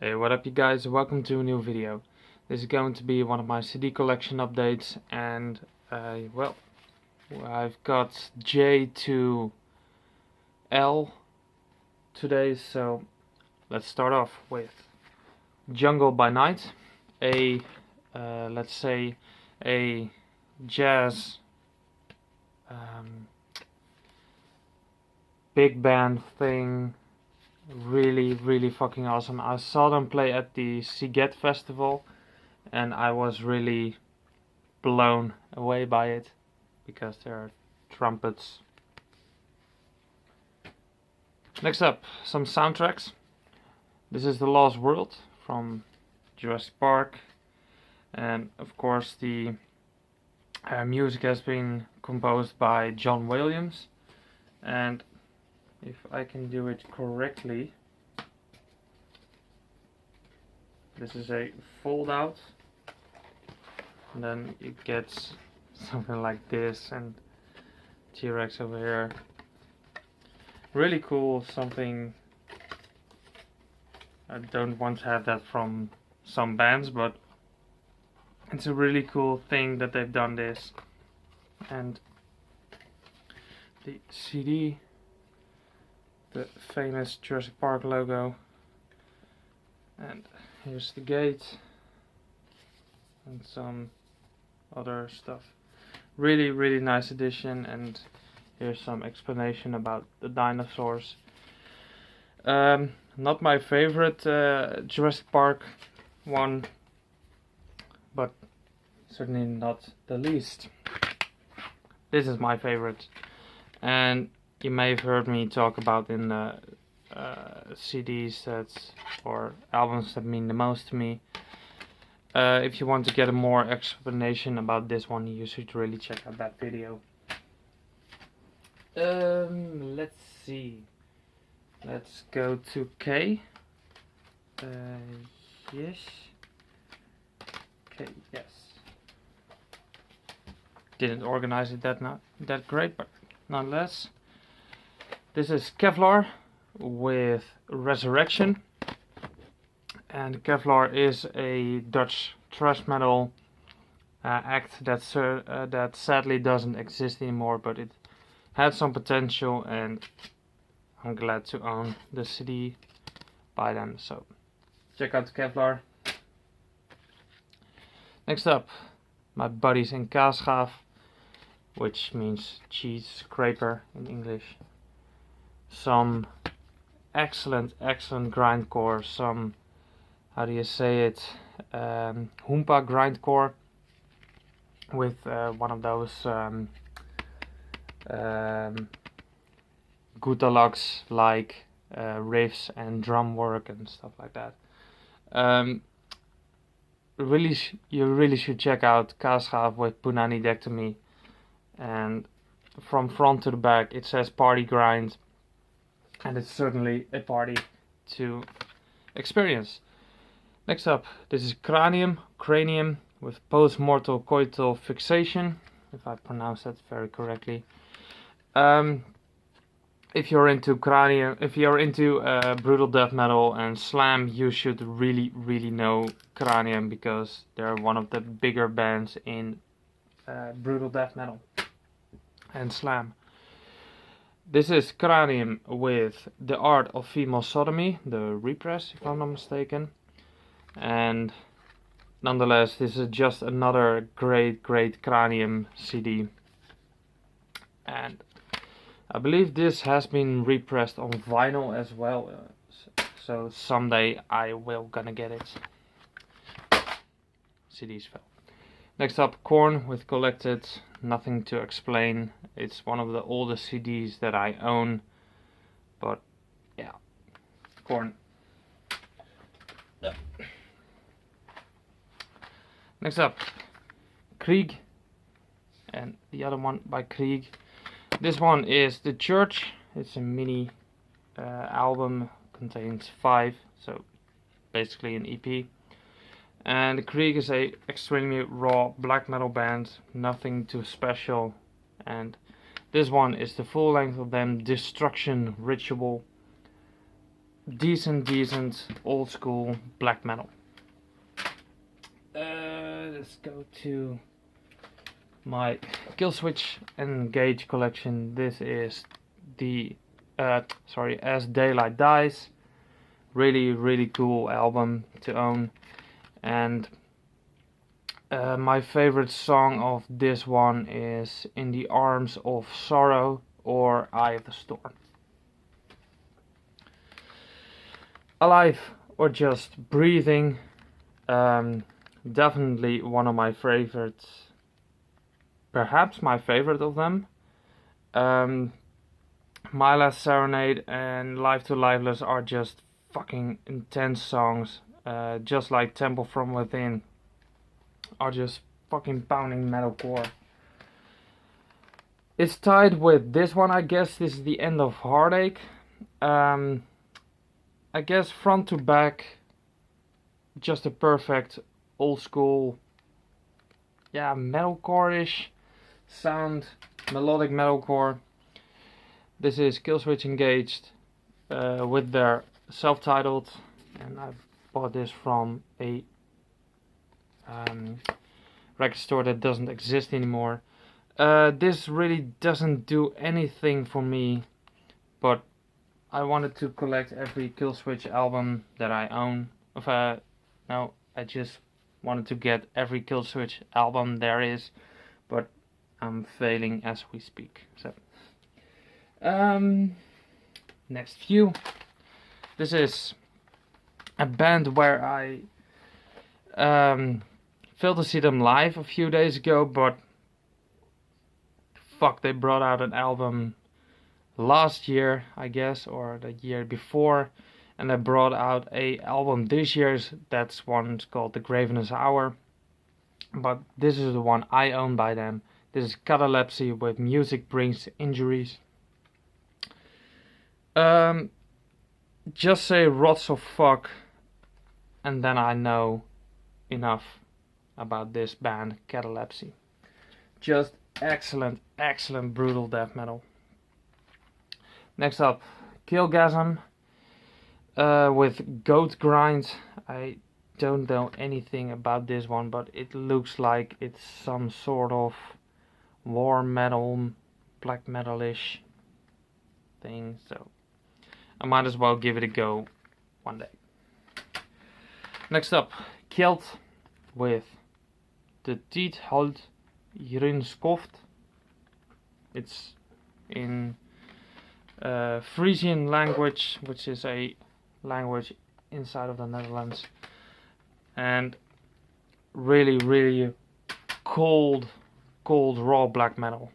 Hey, what up you guys, welcome to a new video. This is going to be one of my CD collection updates, and well, I've got J to L today, so let's start off with Jungle by Night, a let's say a jazz big band thing. Really fucking awesome. I saw them play at the Siget festival and I was really blown away by it because there are trumpets. Next up, some soundtracks. This is The Lost World from Jurassic Park, and of course the music has been composed by John Williams, and if I can do it correctly, this is a fold out, and then it gets something like this, and T-Rex over here. Really cool, something I don't want to have that from some bands, but it's a really cool thing that they've done this. And the CD, the famous Jurassic Park logo, and here's the gate and some other stuff. Really nice edition, and here's some explanation about the dinosaurs. Not my favorite Jurassic Park one, but certainly not the least. This is my favorite, and you may have heard me talk about in the CDs or albums that mean the most to me. If you want to get a more explanation about this one, you should really check out that video. Let's see. Let's go to K. Yes. K, yes. Didn't organize it that great, but nonetheless. This is Kevlar with Resurrection, and Kevlar is a Dutch thrash metal act that sadly doesn't exist anymore, but it had some potential, and I'm glad to own the CD by them. So check out Kevlar. Next up, my buddies in Kaasgaaf, which means cheese scraper in English. Some excellent grindcore, some, how do you say it, Hoompa grindcore, with one of those Gutalax like riffs and drum work and stuff like that. You really should check out Kaasgaaf with Punanidectomy, and from front to the back it says Party Grind, and it's certainly a party to experience. Next up, this is Cranium with Post-Mortal Coital Fixation, if I pronounce that very correctly. If you're into brutal death metal and slam, you should really know Cranium, because they're one of the bigger bands in brutal death metal and slam. This is Cranium with The Art of Female Sodomy, the repress, if I'm not mistaken. And nonetheless, this is just another great Cranium CD. And I believe this has been repressed on vinyl as well, so someday I will gonna get it. CDs fell. Next up, Korn with Collected. Nothing to explain. It's one of the oldest CDs that I own, but yeah, Korn. Yeah. Next up, Krieg, and the other one by Krieg. This one is The Church. It's a mini album, contains 5, so basically an EP. And Krieg is a extremely raw black metal band, nothing too special. And this one is the full length of them, Destruction Ritual. decent old school black metal. Let's go to my Killswitch Engage collection. This is the As Daylight Dies. Really cool album to own. And my favorite song of this one is In the Arms of Sorrow or Eye of the Storm. Alive or Just Breathing, definitely one of my favorites, perhaps my favorite of them. My Last Serenade and Live to Lifeless are just fucking intense songs, just like Temple from Within are just fucking pounding metalcore. It's tied with this one, I guess. This is the End of Heartache. I guess front to back, just a perfect old school, metalcore-ish sound, melodic metalcore. This is Killswitch Engaged with their self-titled, and I bought this from a record store that doesn't exist anymore. This really doesn't do anything for me, but I wanted to collect every Killswitch album that I own. I just wanted to get every Killswitch album there is, but I'm failing as we speak. So, next few. This is a band where I failed to see them live a few days ago, but fuck, they brought out an album last year, I guess, or the year before, and they brought out a album this year. That's one's called The Gravenous Hour, but this is the one I own by them. This is Catalepsy with Music Brings Injuries. Just say rots of fuck, and then I know enough about this band, Catalepsy. Just excellent brutal death metal. Next up, Killgasm with Goat Grind. I don't know anything about this one, but it looks like it's some sort of war metal, black metal-ish thing, so I might as well give it a go one day. Next up, Kjeld with the Tidhold Grinskoft. It's in Frisian language, which is a language inside of the Netherlands, and really cold raw black metal.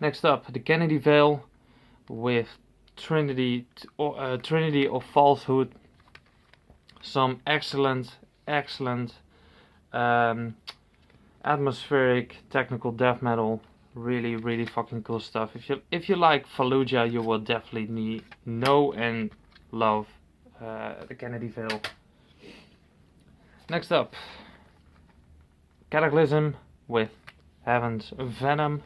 Next up, the Kennedy Veil with Trinity of Falsehood. Some excellent atmospheric technical death metal. Really fucking cool stuff. If you like Fallujah, you will definitely know and love the Kennedy Veil. Next up, Cataclysm with Heaven's Venom.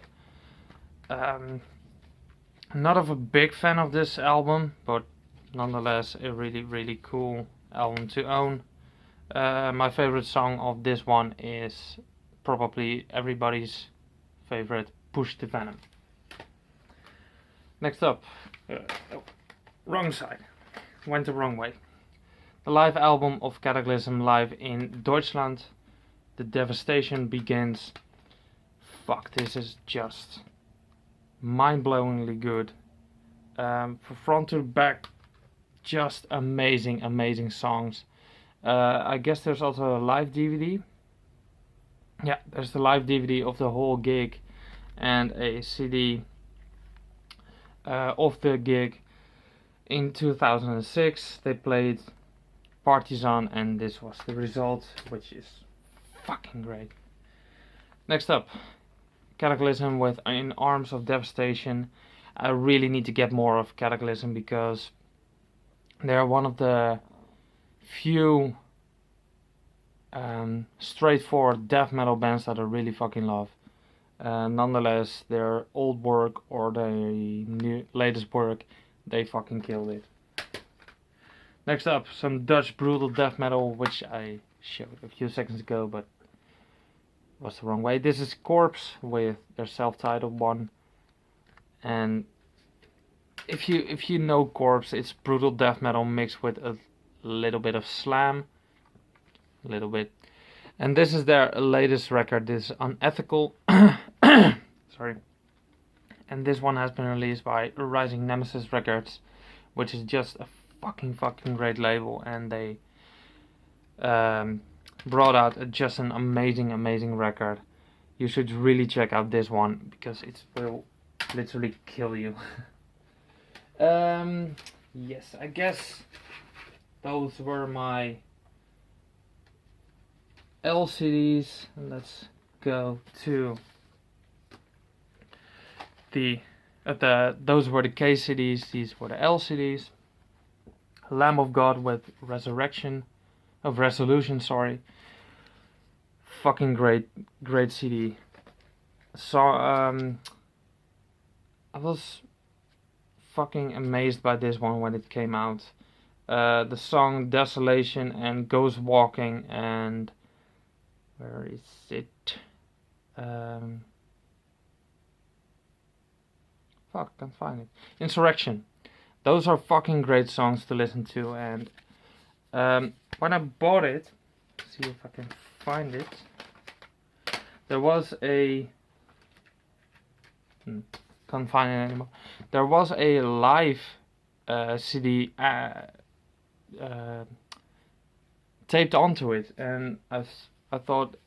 Not of a big fan of this album, but nonetheless a really cool album to own. My favorite song of this one is probably everybody's favorite, Push the Venom. Next up, wrong side, went the wrong way. The live album of Cataclysm live in Deutschland. The Devastation Begins. Fuck, this is just mind-blowingly good. From front to back, just amazing songs. I guess there's also a live DVD. Yeah, there's the live DVD of the whole gig and a CD of the gig. In 2006 they played Partisan, and this was the result, which is fucking great. Next up, Cataclysm with In Arms of Devastation. I really need to get more of Cataclysm because they're one of the few straightforward death metal bands that I really fucking love. Nonetheless, their old work or their latest work, they fucking killed it. Next up, some Dutch brutal death metal, which I showed a few seconds ago, but was the wrong way. This is Corpse with their self-titled one, and if you know Corpse, it's brutal death metal mixed with a little bit of slam, a little bit. And this is their latest record. This is Unethical. Sorry. And this one has been released by Rising Nemesis Records, which is just a fucking great label, and they brought out just an amazing record. You should really check out this one because it will literally kill you. Yes, I guess those were my LCDs. Let's go to those were the KCDs, these were the LCDs. Lamb of God with Resolution, sorry. Fucking great CD. So I was fucking amazed by this one when it came out. The song Desolation and Ghost Walking and where is it? Fuck, can't find it. Insurrection. Those are fucking great songs to listen to, and when I bought it, see if I can find it. There was a can't find it anymore. There was a live CD taped onto it, and I thought,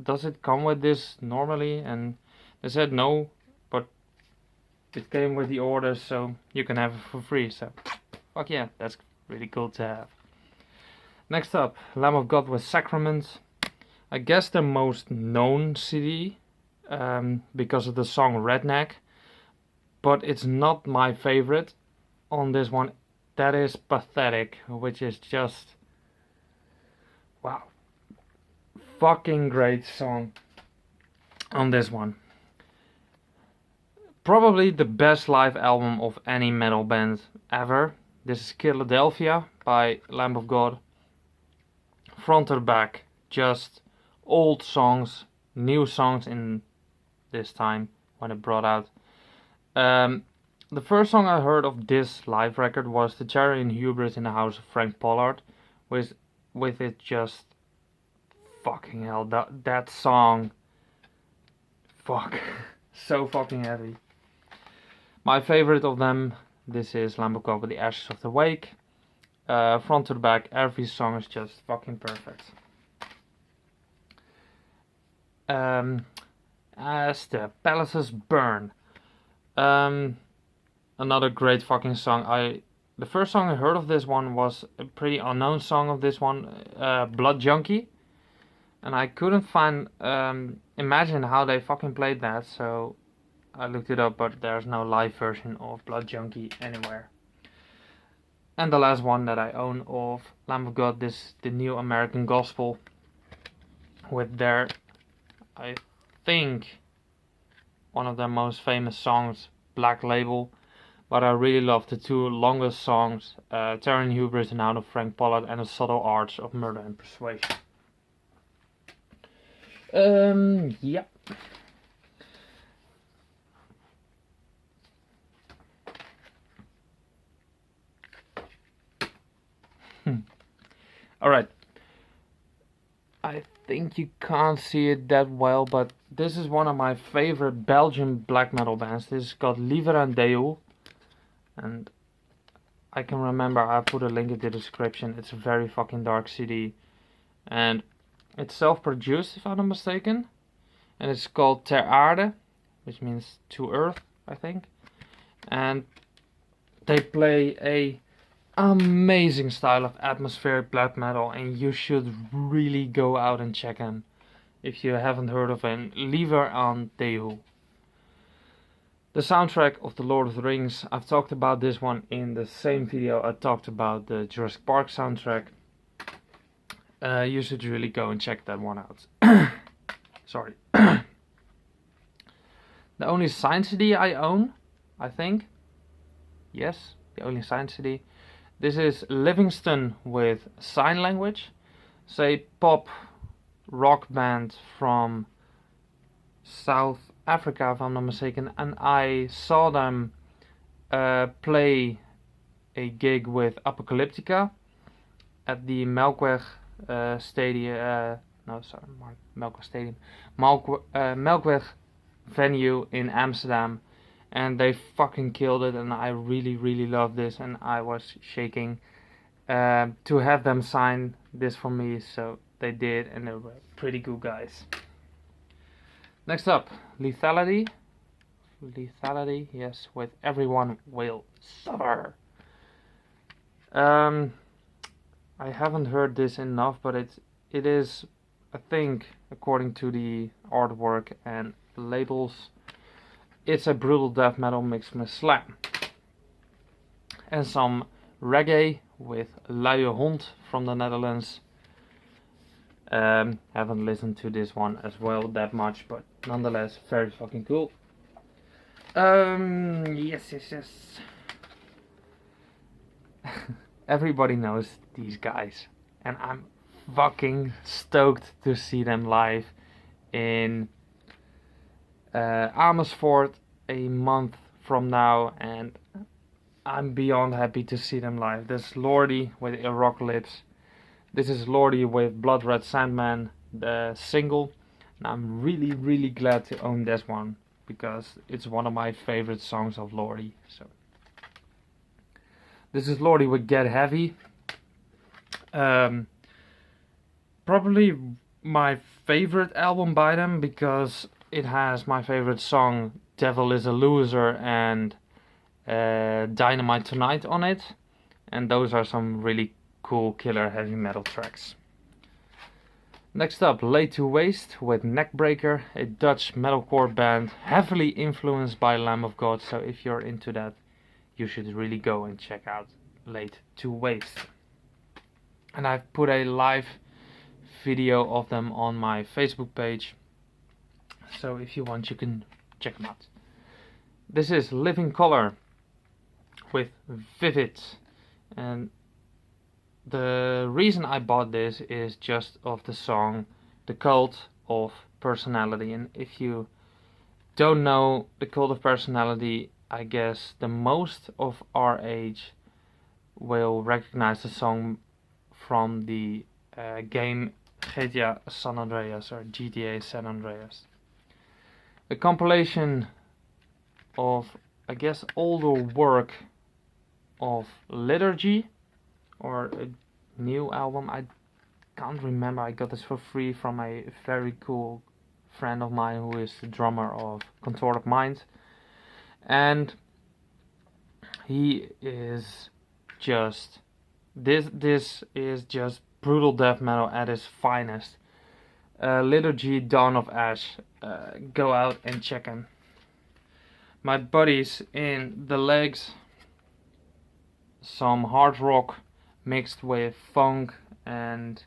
does it come with this normally? And they said no, but it came with the order, so you can have it for free. So fuck yeah, that's really cool to have. Next up, Lamb of God with Sacraments. I guess the most known CD because of the song Redneck, but it's not my favorite on this one. That is Pathetic, which is just wow, fucking great song on this one. Probably the best live album of any metal band ever. This is Philadelphia by Lamb of God. Front to back, just old songs, new songs in this time when it brought out. The first song I heard of this live record was The Cherry and Hubris in the House of Frank Pollard, with it just fucking hell, that song, fuck, so fucking heavy. My favorite of them, this is Lamb of God with The Ashes of the Wake. Front to back, every song is just fucking perfect. As the Palaces Burn. Another great fucking song. The first song I heard of this one was a pretty unknown song of this one, Blood Junkie. And I couldn't imagine how they fucking played that, so I looked it up, but there's no live version of Blood Junkie anywhere. And the last one that I own of Lamb of God, the New American Gospel, with their, I think, one of their most famous songs, Black Label. But I really love the two longest songs, Terror and Hubris and Out of Frank Pollard, and The Subtle Arts of Murder and Persuasion. Yeah. Alright. I think you can't see it that well, but this is one of my favorite Belgian black metal bands. This is called Liver and Deul. And I can remember, I put a link in the description. It's a very fucking dark CD. And it's self-produced, if I'm not mistaken. And it's called Ter Aarde, which means to earth, I think. And they play a amazing style of atmospheric black metal, and you should really go out and check them if you haven't heard of him. Liver and Deul. The soundtrack of The Lord of the Rings, I've talked about this one in the same video I talked about the Jurassic Park soundtrack. You should really go and check that one out. Sorry. The only signed CD I own, I think. Yes, the only signed CD. This is Livingston with Sign Language. It's a pop rock band from South Africa, if I'm not mistaken, and I saw them play a gig with Apocalyptica at the Melkweg Stadium. Melkweg Stadium. Melkweg venue in Amsterdam, and they fucking killed it, and I really, really love this, and I was shaking to have them sign this for me, so they did, and they were pretty good guys. Next up, Lethality. Lethality, yes, with Everyone Will Suffer. I haven't heard this enough, but it is, I think, according to the artwork and labels, it's a brutal death metal mixed with slam. And some reggae with Luie Hond from the Netherlands. Haven't listened to this one as well that much, but nonetheless very fucking cool. Yes. Everybody knows these guys, and I'm fucking stoked to see them live in Amersfoort a month from now, and I'm beyond happy to see them live. There's Lordi with Rock Lips. This is Lordi with Blood Red Sandman, the single, and I'm really, really glad to own this one because it's one of my favorite songs of Lordi. So this is Lordi with Get Heavy. Probably my favorite album by them because it has my favorite song, Devil is a Loser, and Dynamite Tonight on it. And those are some really cool killer heavy metal tracks. Next up, Laid to Waste with Neckbreaker, a Dutch metalcore band heavily influenced by Lamb of God. So if you're into that, you should really go and check out Laid to Waste. And I've put a live video of them on my Facebook page, so if you want you can check them out. This is Living Color with Vivid, and the reason I bought this is just of the song The Cult of Personality. And if you don't know The Cult of Personality, I guess the most of our age will recognize the song from the game GTA San Andreas, or GTA San Andreas. A compilation of, I guess, older work of Liturgy, or a new album. I can't remember. I got this for free from a very cool friend of mine who is the drummer of Contorted Mind, and he is just this is just brutal death metal at its finest. Liturgy, Dawn of Ash, go out and check him. My buddies in the legs, some hard rock mixed with funk and,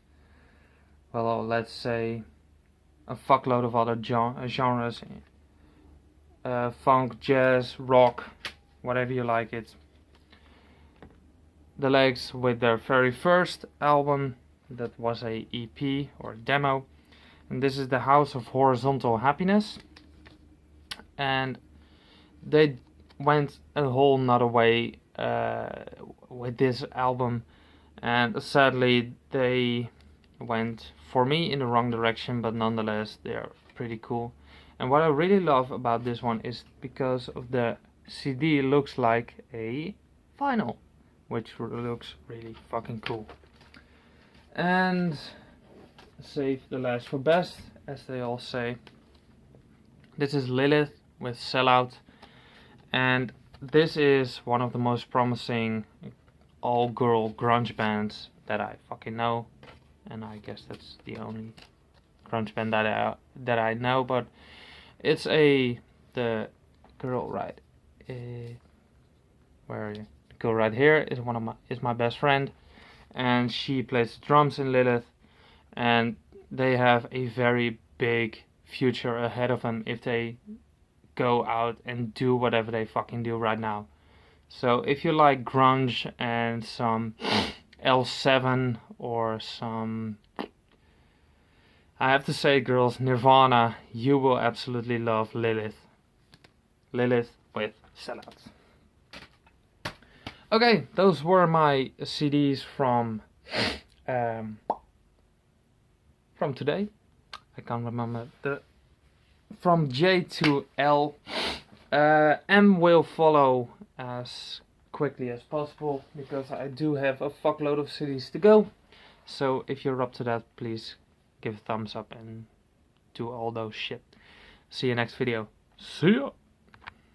well, let's say a fuckload of other genres. Funk, jazz, rock, whatever you like it. The Legs with their very first album, that was a EP or demo, and this is the House of Horizontal Happiness, and they went a whole nother way with this album, and sadly they went, for me, in the wrong direction, but nonetheless they're pretty cool. And what I really love about this one is because of the CD looks like a vinyl, which looks really fucking cool. And save the last for best, as they all say. This is Lilith with Sellout, and this is one of the most promising all-girl grunge bands that I fucking know, and I guess that's the only grunge band that I know. But it's the girl right, where are you? The girl right here is my best friend, and she plays the drums in Lilith, and they have a very big future ahead of them if they go out and do whatever they fucking do right now. So if you like grunge and some L7 or some, I have to say, girls, Nirvana, you will absolutely love Lilith. Lilith with Sellouts. Okay, those were my CDs from today. I can't remember from J to L. M will follow as quickly as possible because I do have a fuckload of CDs to go. So if you're up to that, please give a thumbs up and do all those shit. See you next video. See ya!